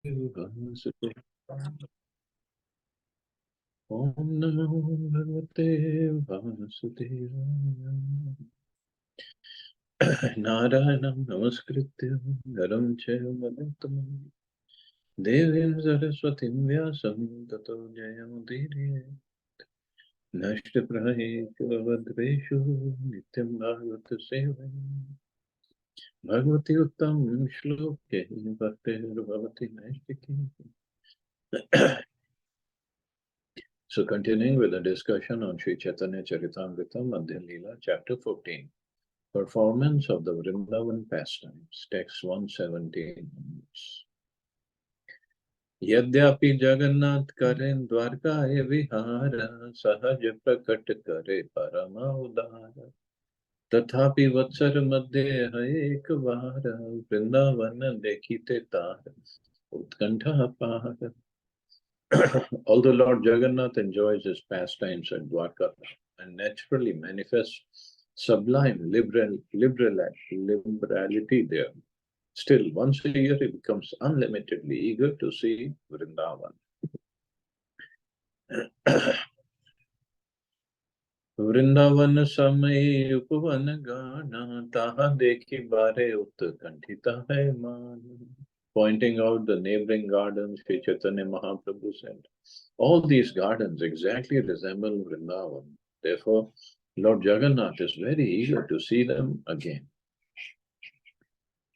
Om Namo Bhagavate Vasudevaya. Narayanam Namaskritya Naram Chaiva Narottama Devim Saraswatim Vyasam Tato Jayamudire Nashtaprahe Kavadveshu Nityam Bhagavata Sevaya Bhagavati Uttam Shloke Bhaktir Bhavati Naistiki. So continuing with the discussion on Sri Chaitanya Charitamrita, Madhya Lila, chapter 14, performance of the Vrindavan pastimes, text 117. यद्यपि जगन्नाथ करें द्वारकाय विहार सहज प्रकट करे परम उदार तथापि वत्सर मध्य है एक बार वृंदावन देखिते तार उत्कंठा अपार. Although Lord Jagannath enjoys his pastimes at Dwarka and naturally manifests sublime liberality there, still once a year he becomes unlimitedly eager to see Vrindavan. Vrindavan समय उपवन गाना ताहा देखी बारे उत्कंठिता है मान. Pointing out the neighboring gardens, Sri Chaitanya Mahaprabhu said, all these gardens exactly resemble Vrindavan. Therefore, Lord Jagannath is very eager to see them again.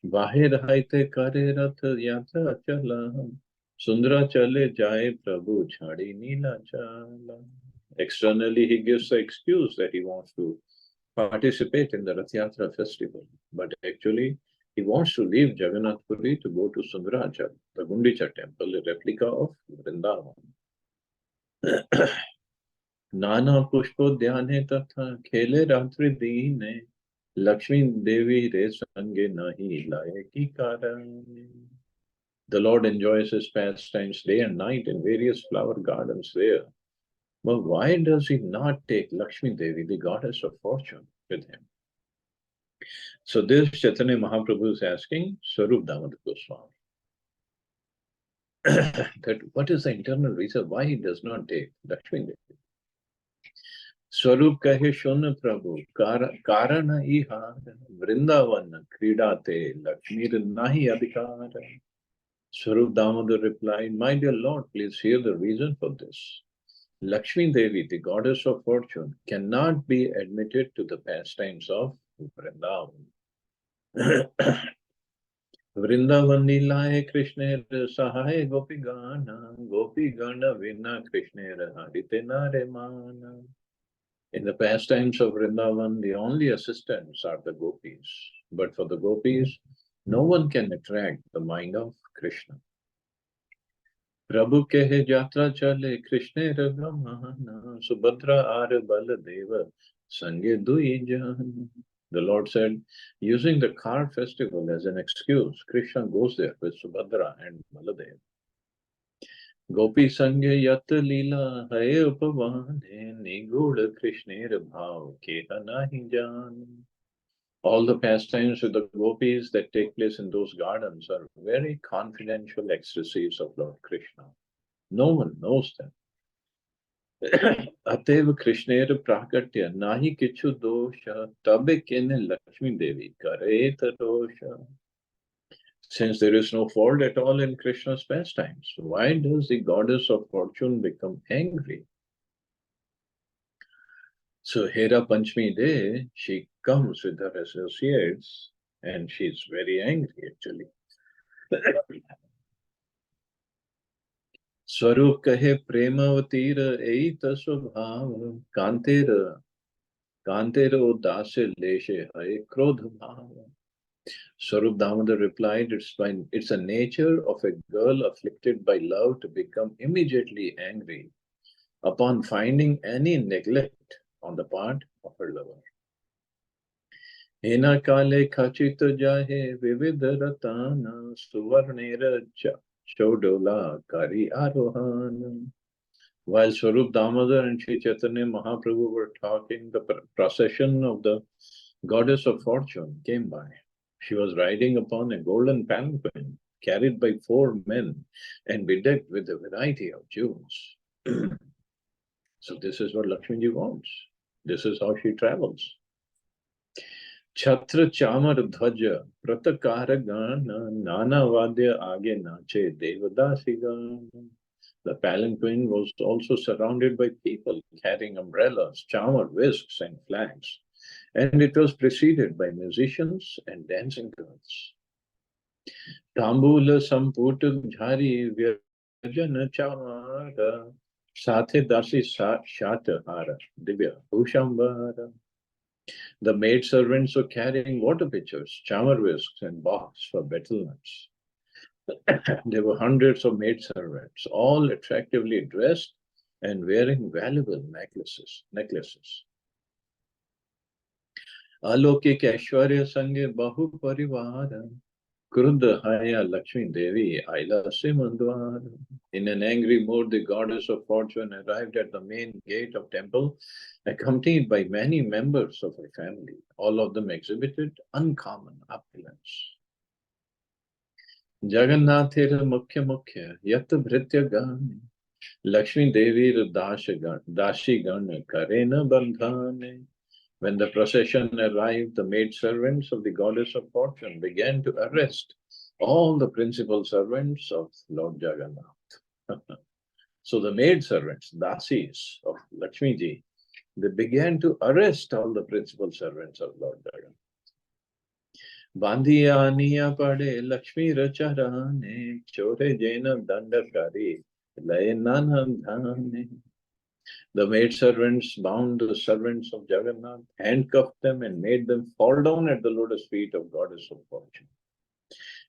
Bahir haite kare rath yatra chala, Sundra chale jaye Prabhu chhadi nila chala. Externally, he gives the excuse that he wants to participate in the Rath Yatra festival, but actually, he wants to leave Jagannath Puri to go to Sundarachal, the Gundicha temple, a replica of Vrindavan. Nana Pushpo Dhyane Tatha Khele Ratri Dine Lakshmi Devi Re Sange Nahi Laye Ki Karan. The Lord enjoys his pastimes day and night in various flower gardens there. But why does he not take Lakshmi Devi, the goddess of fortune, with him? So this Chaitanya Mahaprabhu is asking Swarup Damodar Goswami that what is the internal reason why he does not take Lakshmi Devi? Swarup kahe shun Prabhu karana ihar Vrindavan kridate Lakshmi nahi adhikar. Swarup Damodar replied, my dear Lord, please hear the reason for this. Lakshmi Devi, the goddess of fortune, cannot be admitted to the pastimes of Vrindavan. Vrindavan Nilaye Krishner Sahaye Gopi Gana Vina Krishner Harite Nare Mana. In the pastimes of Vrindavan, the only assistants are the gopis. But for the gopis, no one can attract the mind of Krishna. Prabhu kehe jatra chale Krishna ragamana Subhadra ar baladeva sange dui jan. The Lord said, using the car festival as an excuse, Krishna goes there with Subhadra and Baladev. Gopi sange yat lila hai upavane nigud Krishner bhav keha nahi jan. All the pastimes with the gopis that take place in those gardens are very confidential ecstasies of Lord Krishna. No one knows them. Atev Krishner prakatya nahi kichu dosha tabe kene Lakshmi Devi kare tarosha. Since there is no fault at all in Krishna's pastimes, why does the goddess of fortune become angry? So Hera Panchami Day, she comes with her associates and she's very angry actually. Swarup kahe premavatira eita swabhav kantera udase leshe hai krodha bhava. Swarup Damodar replied, it's a nature of a girl afflicted by love to become immediately angry upon finding any neglect on the part of her lover. Hena kale khachita jahe vividratana suvarnera chodola kari arohana. While Swarup Damodar and Sri Chaitanya Mahaprabhu were talking, the procession of the goddess of fortune came by. She was riding upon a golden palanquin carried by 4 men, and bedecked with a variety of jewels. So this is what Lakshmiji wants. This is how she travels. Chhatra chamar dhwaja pratakara gana nana vadya age nache devadasi gana. The palanquin was also surrounded by people carrying umbrellas, chamar, whisks, and flags, and it was preceded by musicians and dancing girls. Tambula samput jhari vyajana chamara sathe dasi shata hara divya bhushambara. The maid servants were carrying water pitchers, chamar whisks, and box for betel nuts. There were hundreds of maid servants, all attractively dressed and wearing valuable necklaces. Alokik Aishwarya Sange Bahu Parivara Krudha Haya Lakshmi Devi Aila Simandwara. In an angry mood, the goddess of fortune arrived at the main gate of temple, accompanied by many members of her family. All of them exhibited uncommon opulence. Jagannathir Mukhya Yat Bhritya Gane Lakshmi Devi Dashi Gana Karena Bandhane. When the procession arrived, the maid servants of the goddess of fortune began to arrest all the principal servants of Lord Jagannath. So the maid servants, dasis of Lakshmi ji, they began to arrest all the principal servants of Lord Jagannath. Bandhiya aniya pade Lakshmi racharane chore jena dandakari layananam dhane. The maid servants bound the servants of Jagannath, handcuffed them, and made them fall down at the lotus feet of Goddess of Fortune.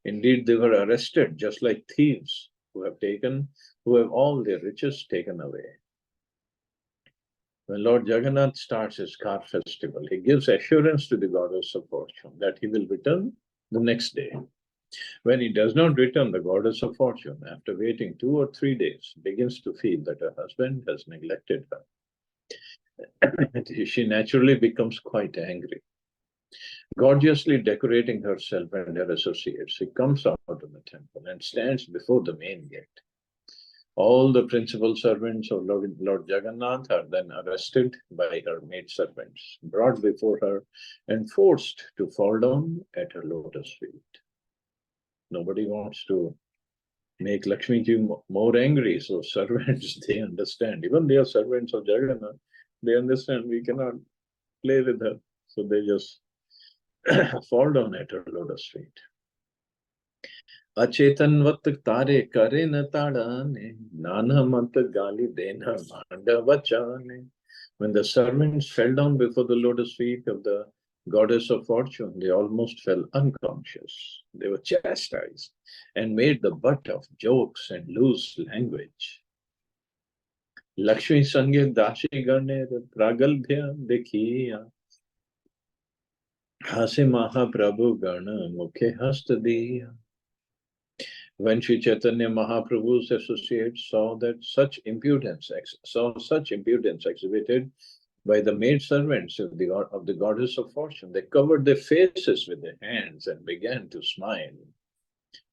Indeed, they were arrested just like thieves who have all their riches taken away. When Lord Jagannath starts his car festival, he gives assurance to the Goddess of Fortune that he will return the next day. When he does not return, the Goddess of Fortune, after waiting 2 or 3 days, begins to feel that her husband has neglected her. She naturally becomes quite angry. Gorgeously decorating herself and her associates, she comes out of the temple and stands before the main gate. All the principal servants of Lord Jagannath are then arrested by her maid servants, brought before her, and forced to fall down at her lotus feet. Nobody wants to make Lakshmi ji more angry, so servants, they understand. Even they are servants of Jagannath, they understand we cannot play with her, so they just fall down at her lotus feet. Achetanvat tare kare na tadane, nana mant gali dena manda vachane. When the servants fell down before the lotus feet of the Goddess of Fortune, they almost fell unconscious. They were chastised and made the butt of jokes and loose language. Lakshmi Sange Dashi Gane Pragalbhya Dekhiya Hase Mahaprabhu Gana Mukhe Hastadiya. When Sri Chaitanya Mahaprabhu's associates saw such impudence exhibited by the maid servants of the Goddess of Fortune, they covered their faces with their hands and began to smile,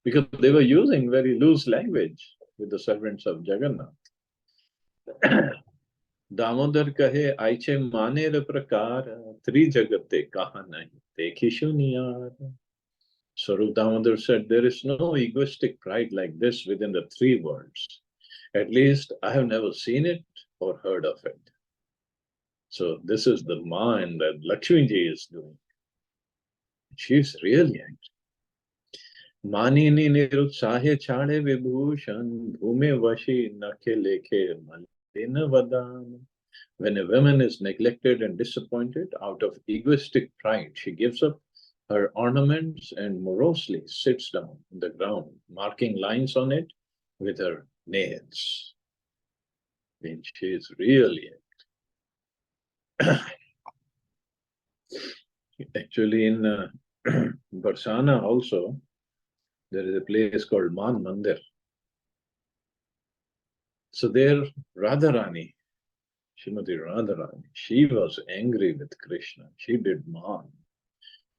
because they were using very loose language with the servants of Jagannath. Damodar kahe aiche manera prakara tri jagate kaha nahi dekhi shuniyar. Swarup Damodar said, there is no egoistic pride like this within the 3 worlds. At least I have never seen it or heard of it. So this is the mind that Lakshmi ji is doing. She's really angry. Manini nirutsahe chade vibhushan bhume vashi nakhe lekhe malina vadan. When a woman is neglected and disappointed, out of egoistic pride, she gives up her ornaments and morosely sits down on the ground, marking lines on it with her nails. I mean, she is really actually in Barsana also, there is a place called Man Mandir. So there, Radharani, Srimati Radharani, she was angry with Krishna. She did Man.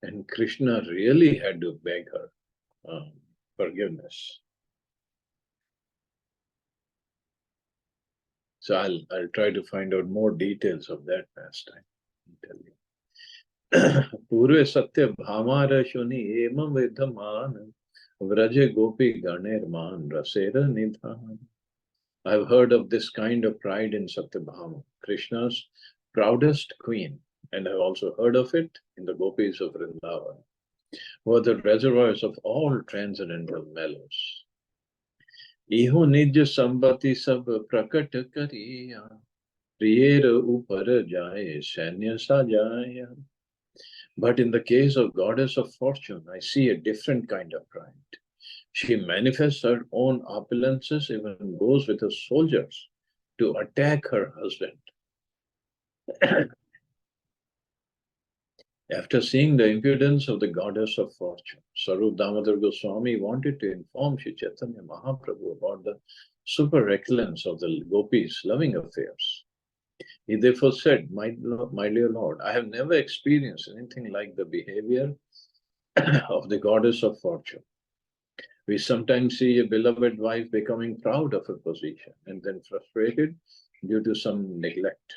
And Krishna really had to beg her. forgiveness. So I'll try to find out more details of that pastime. I'll tell you. पूर्वे सत्य भामार शुनि एवं विद्यमान व्रजे गोपी गणेरमान रसेर निधान. I've heard of this kind of pride in Satyabhama, Krishna's proudest queen, and I've also heard of it in the gopis of Vrindavan, who are the reservoirs of all transcendental mellows. इहो निज संपत्ति सब प्रकट करिया prior ऊपर जाए सैन्य साजाया. But in the case of goddess of fortune, I see a different kind of pride. She manifests her own opulences, even goes with her soldiers to attack her husband. After seeing the impudence of the goddess of fortune, Sarup Damodar Goswami wanted to inform Sri Chaitanya Mahaprabhu about the super excellence of the gopis' loving affairs. He therefore said, my dear Lord, I have never experienced anything like the behavior of the goddess of fortune. We sometimes see a beloved wife becoming proud of her position and then frustrated due to some neglect.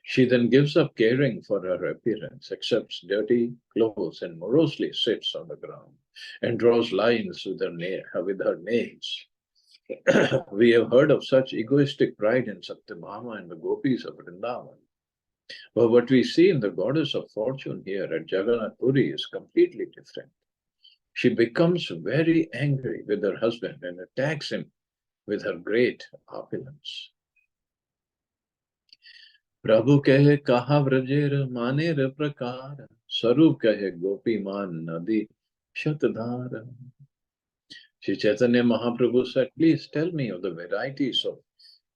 She then gives up caring for her appearance, accepts dirty clothes, and morosely sits on the ground and draws lines with her nails. We have heard of such egoistic pride in Satyabhama and the gopis of Vrindavan. But what we see in the goddess of fortune here at Jagannath Puri is completely different. She becomes very angry with her husband and attacks him with her great opulence. Prabhu kahe kaha vrajer maner prakara, Sarup kahe gopi man nadi shatadhara. Sri Chaitanya Mahaprabhu said, please tell me of the varieties of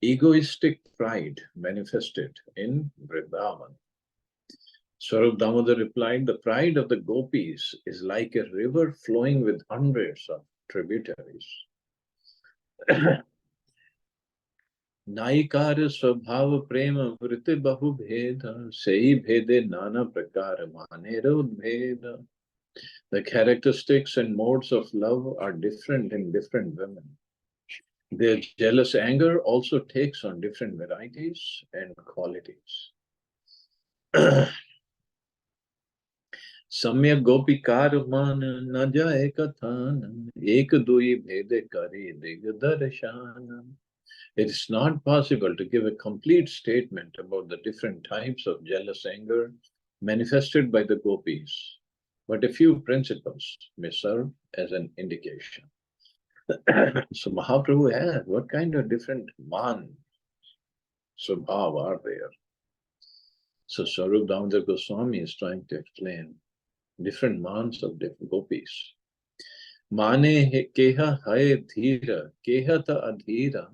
egoistic pride manifested in Vrindavan. Swarup Damodar replied, the pride of the gopis is like a river flowing with hundreds of tributaries. नायिकार स्वभाव प्रेम वृत्ति बहु भेद सही भेदे नाना प्रकार माने उद्भेद. The characteristics and modes of love are different in different women. Their jealous anger also takes on different varieties and qualities. सम्यक गोपिकार मान न जाए कथान एक दुई भेदे करे दिग्दर्शन. It is not possible to give a complete statement about the different types of jealous anger manifested by the gopis, but a few principles may serve as an indication. So Mahaprabhu asked, what kind of different man swabhav are there? So Swarup Damodar Goswami is trying to explain different mans of different gopis. Mane keha hai dhira, keha ta adhira,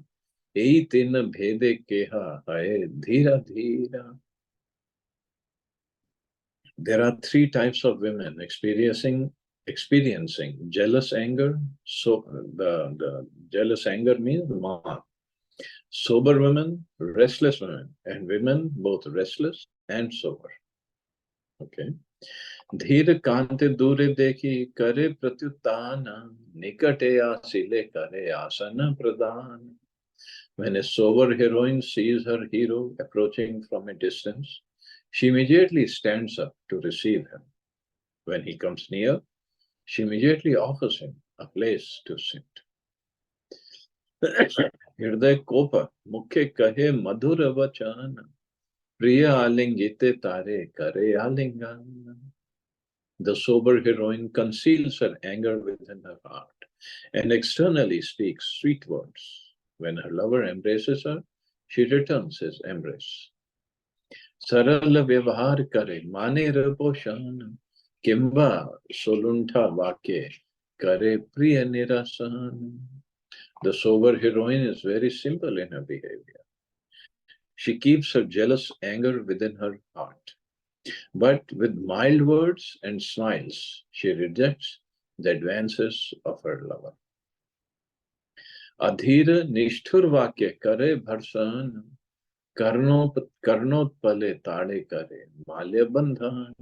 ei tin bhede keha hai dhira dhira. There are three types of women experiencing jealous anger. So the jealous anger means man. Sober women, restless women, and women both restless and sober. Okay. धीर कांते दूरे देखी करे प्रत्युत्थान निकटे आसिले करे आसन प्रदान. When a sober heroine sees her hero approaching from a distance, she immediately stands up to receive him. When he comes near, she immediately offers him a place to sit. हृदय कोप मुखे कहे मधुर वचन प्रिय आलिंगिते तारे करे आलिंगन. The sober heroine conceals her anger within her heart and externally speaks sweet words. When her lover embraces her, she returns his embrace. Sarala vyavahar kare mane raposhan kimba solunta vake kare priya nirasan. The sober heroine is very simple in her behavior. She keeps her jealous anger within her heart. But with mild words and smiles, she rejects the advances of her lover. Adhira nishthur vakya kare bharsan, karnot pale tade kare malya bandhan.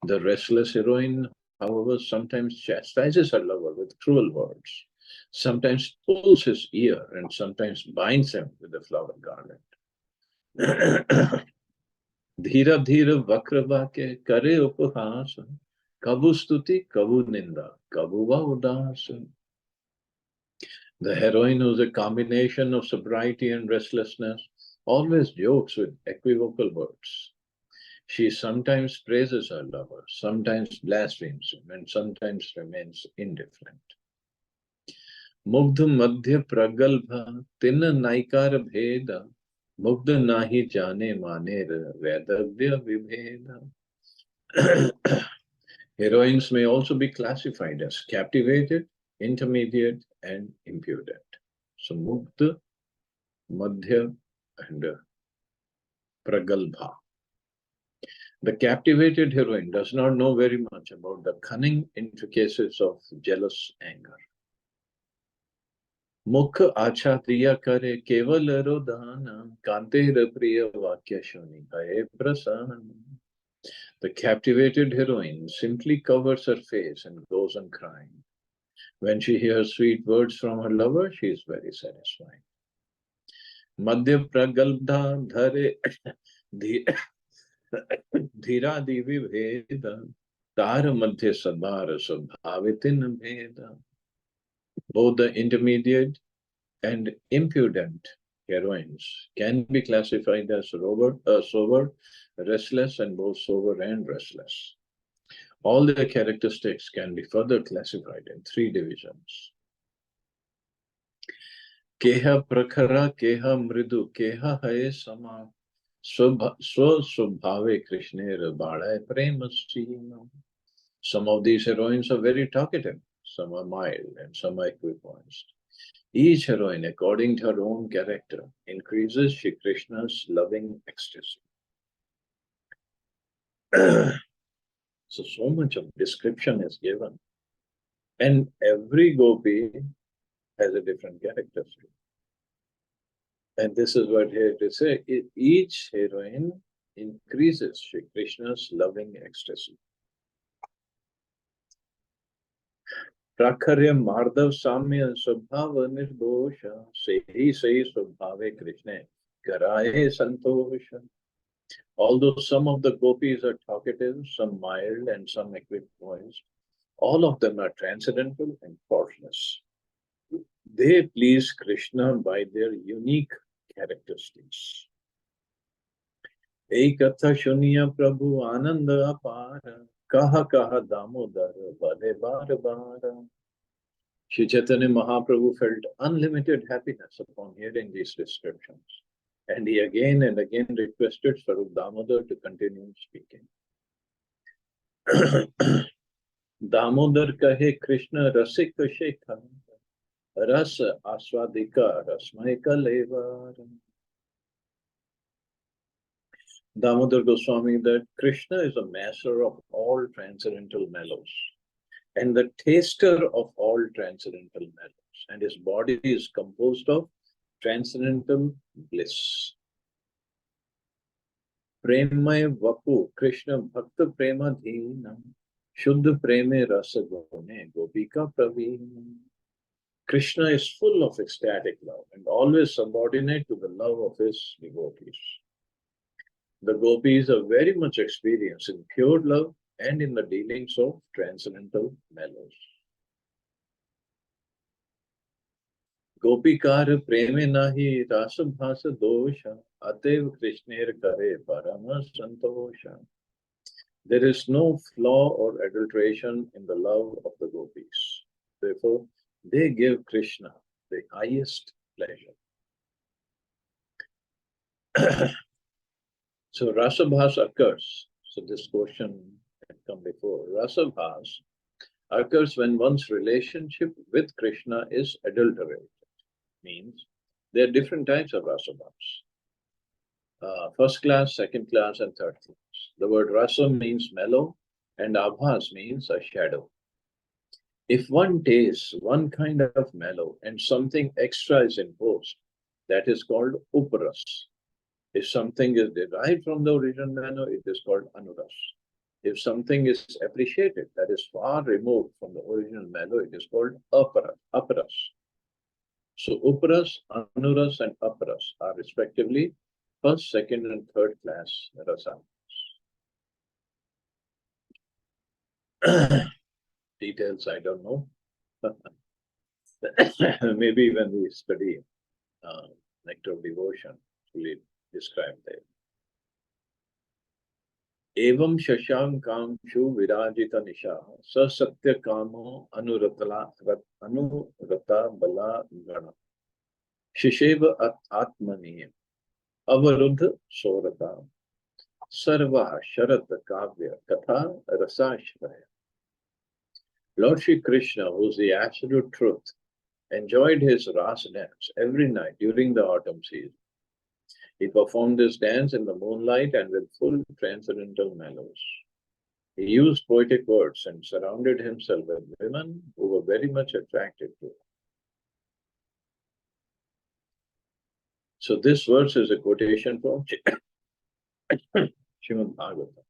The restless heroine however, sometimes chastises her lover with cruel words, sometimes pulls his ear, and sometimes binds him with a flower garland. धीरा धीरे वक्र वाक्य करे उपहास, कबू स्तुति कबू निंदा, कबू वा उदास. The heroine, who's a combination of sobriety and restlessness, always jokes with equivocal words. She sometimes praises her lover, sometimes blasphemes him, and sometimes remains indifferent. Mugdha madhya pragalbha tin naikar bheda, mugdha nahi jane maner vedavya vibheda. Heroines may also be classified as captivated, intermediate, and impudent. So mugdha, madhya, and pragalbha. The captivated heroine does not know very much about the cunning intricacies of jealous anger. मुख आछा प्रिय करे केवल रोदान कांतेर प्रिय वाक्य शुनि भये प्रसन्न. The captivated heroine simply covers her face and goes on crying. When she hears sweet words from her lover, she is very satisfied. Madhya pragalbdha dhare धीरा दिवि भेद तार मध्य सदार स्वभावितिन भेद. Both the intermediate and impudent heroines can be classified as sober, restless, and both sober and restless. All their characteristics can be further classified in three divisions. Keha prakhara, keha mridu, keha haye sama, swaswabhave krishner bhadai prema sina. Some of these heroines are very talkative, some are mild, and some are equipoised. Each heroine, according to her own character, increases Shri Krishna's loving ecstasy. So much of description is given. And every gopi has a different characteristic. And this is what here to say, each heroine increases Shri Krishna's loving ecstasy. Prakharya Mardhav Samya Subhava Nirdosha Sehi Subhave Krishna Karaye Santosha. Although some of the gopis are talkative, some mild, and some equipoised, all of them are transcendental and faultless. They please Krishna by their unique characteristics. Ekatha Shuniya Prabhu Ananda Apara Kaha Kaha Damodar Vade Bara Bara. Shri Chaitanya Mahaprabhu felt unlimited happiness upon hearing these descriptions, and he again and again requested Swarup Damodar to continue speaking. Damodar kahe Krishna rasik shekha, ras aswadika rasmaika levar. Damodar Goswami that Krishna is a master of all transcendental mellows and the taster of all transcendental mellows, and his body is composed of transcendental bliss. Premay Vapu Krishna Bhakta Prema Dhinam Shuddha Preme Rasa Gone Gopika Praveen. Krishna is full of ecstatic love and always subordinate to the love of his devotees. The gopis are very much experienced in pure love and in the dealings of transcendental mellows. Gopikar preme nahi rasa bhasa dosha atev krishner kare parama santosha. There is no flaw or adulteration in the love of the gopis. Therefore, they give Krishna the highest pleasure. So Rasabhas occurs. So this question had come before. Rasabhas occurs when one's relationship with Krishna is adulterated. Means there are different types of Rasabhas. First class, second class, and third class. The word rasa means mellow, and abhas means a shadow. If one tastes one kind of mellow and something extra is imposed, that is called uparas. If something is derived from the original mellow, it is called anuras. If something is appreciated that is far removed from the original mellow, it is called aparas. So uparas, anuras, and aparas are respectively first, second, and third class rasa. Details I don't know. Maybe when we study nectar of devotion, we describe that. Evam shashankamshu virajita nisha sa satya kamo anurata bala gana shisheva atmani avarudha sorata sarva sharat kavya katha rasashraya. Lord Shri Krishna, who is the absolute truth, enjoyed his Ras dance every night during the autumn season. He performed this dance in the moonlight and with full transcendental mellows. He used poetic words and surrounded himself with women who were very much attracted to him. So this verse is a quotation from Srimad Bhagavatam.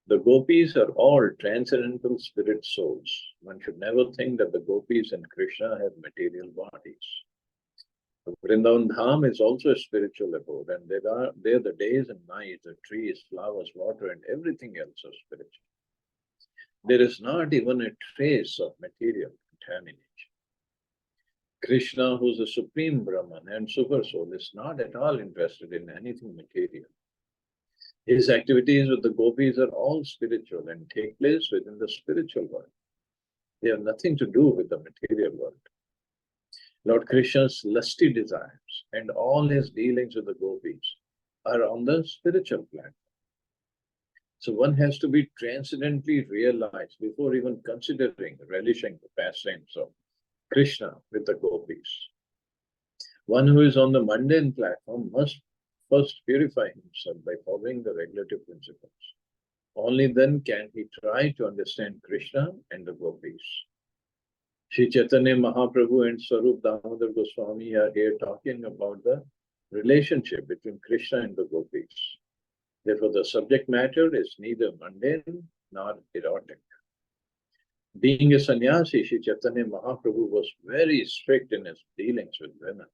The gopis are all transcendental spirit souls. One should never think that the gopis and Krishna have material bodies. Vrindavan Dham is also a spiritual abode, and there the days and nights, the trees, flowers, water, and everything else are spiritual. There is not even a trace of material contamination. Krishna, who is the supreme Brahman and super soul, is not at all interested in anything material. His activities with the gopis are all spiritual and take place within the spiritual world. They have nothing to do with the material world. Lord Krishna's lusty desires and all his dealings with the gopis are on the spiritual platform. So one has to be transcendently realized before even considering relishing the pastimes of Krishna with the gopis. One who is on the mundane platform must first purify himself by following the regulative principles. Only then can he try to understand Krishna and the gopis. Sri Chaitanya Mahaprabhu and Swarup Damodar Goswami are here talking about the relationship between Krishna and the gopis. Therefore, the subject matter is neither mundane nor erotic. Being a sannyasi, Sri Chaitanya Mahaprabhu was very strict in his dealings with women.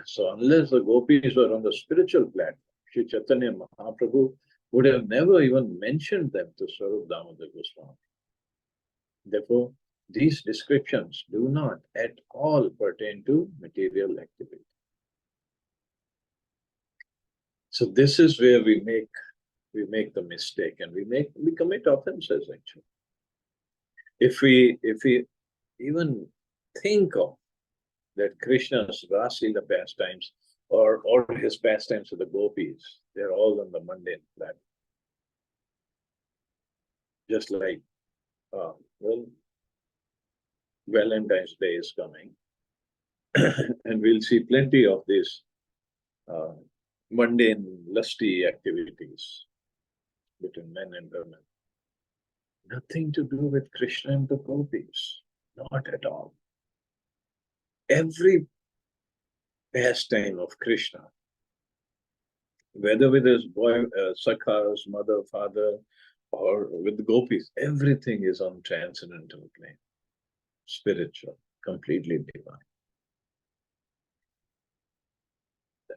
So unless the gopis were on the spiritual platform, Sri Chaitanya Mahaprabhu would have never even mentioned them to Swarup Damodar Goswami. Therefore, these descriptions do not at all pertain to material activity. So this is where we make the mistake, and we commit offenses actually. If we even think of that Krishna's Rasa Lila pastimes or his pastimes with the gopis, they're all on the mundane platform. Just like Valentine's Day is coming, and we'll see plenty of these mundane, lusty activities between men and women. Nothing to do with Krishna and the gopis, not at all. Every pastime of Krishna, whether with his boy, sakhas, mother, father, or with the gopis, everything is on transcendental plane, spiritual, completely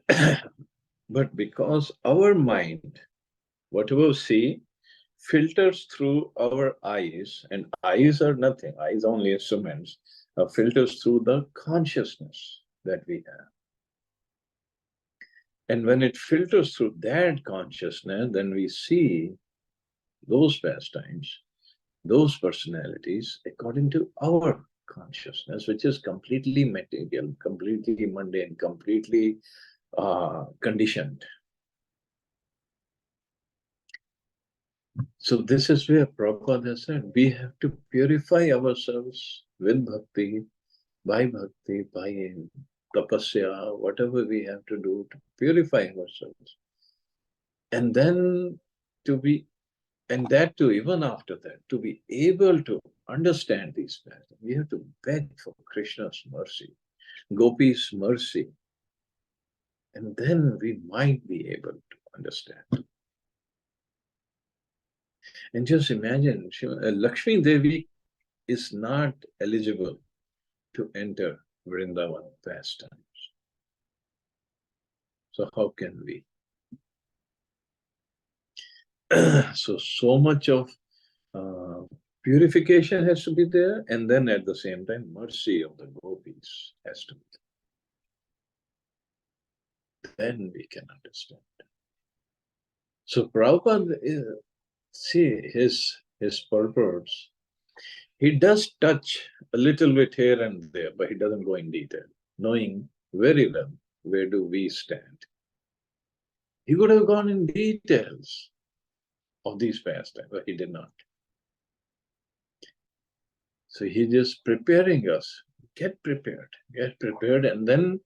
divine. But because our mind, whatever we see, filters through our eyes, and eyes are nothing, eyes only instruments, filters through the consciousness that we have. And when it filters through that consciousness, then we see those pastimes, those personalities, according to our consciousness, which is completely material, completely mundane, completely conditioned. So this is where Prabhupada said, we have to purify ourselves with bhakti, by tapasya, whatever we have to do to purify ourselves. And then and that too, even after that, to be able to understand these matters, we have to beg for Krishna's mercy, Gopi's mercy. And then we might be able to understand. And just imagine, Lakshmi Devi is not eligible to enter Vrindavan pastimes. So how can we? So much of purification has to be there, and then at the same time, mercy of the gopis has to be there. Then we can understand. So Prabhupada, see his purpose. He does touch a little bit here and there, but he doesn't go in detail, knowing very well where do we stand. He would have gone in details of these pastimes, but he did not. So he's just preparing us. Get prepared, and then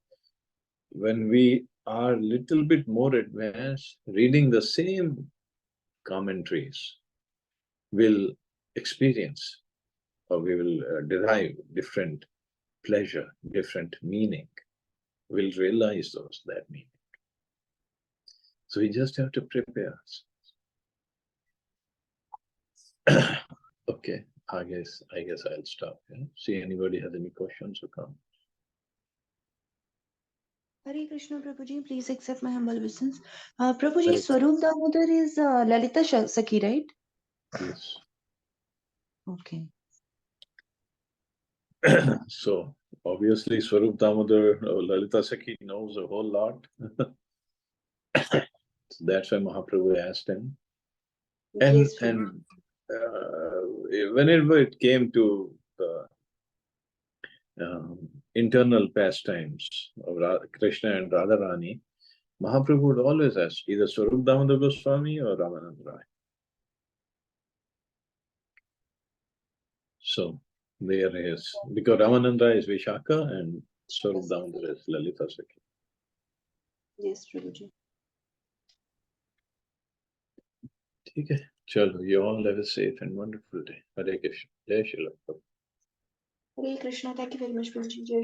when we are a little bit more advanced, reading the same commentaries, we'll experience or we will derive different pleasure, different meaning. We'll realize that meaning. So we just have to prepare us. Okay, I guess I'll stop. Yeah? See anybody has any questions or comments? Hare Krishna, Prabhuji. Please accept my humble obeisance. Prabhuji, Swarup Damodar is Lalita Sakhi, right? Yes. Okay. So obviously Swarup Damodar or Lalita Sakhi knows a whole lot. So that's why Mahaprabhu asked him. And Yes, whenever it came to the internal pastimes of Krishna and Radharani, Mahaprabhu would always ask either Swarup Damodar Goswami or Ramananda Rai. So there is, because Ramananda is Vishaka and Swarup Damodar is Lalita Sakhi. Yes, Prabhuji. ठीक है, चलो, you all have a safe and wonderful day. Hare Krishna. Jai Shri Radha. Hare Krishna. Thank you very much, Prabhuji. Jai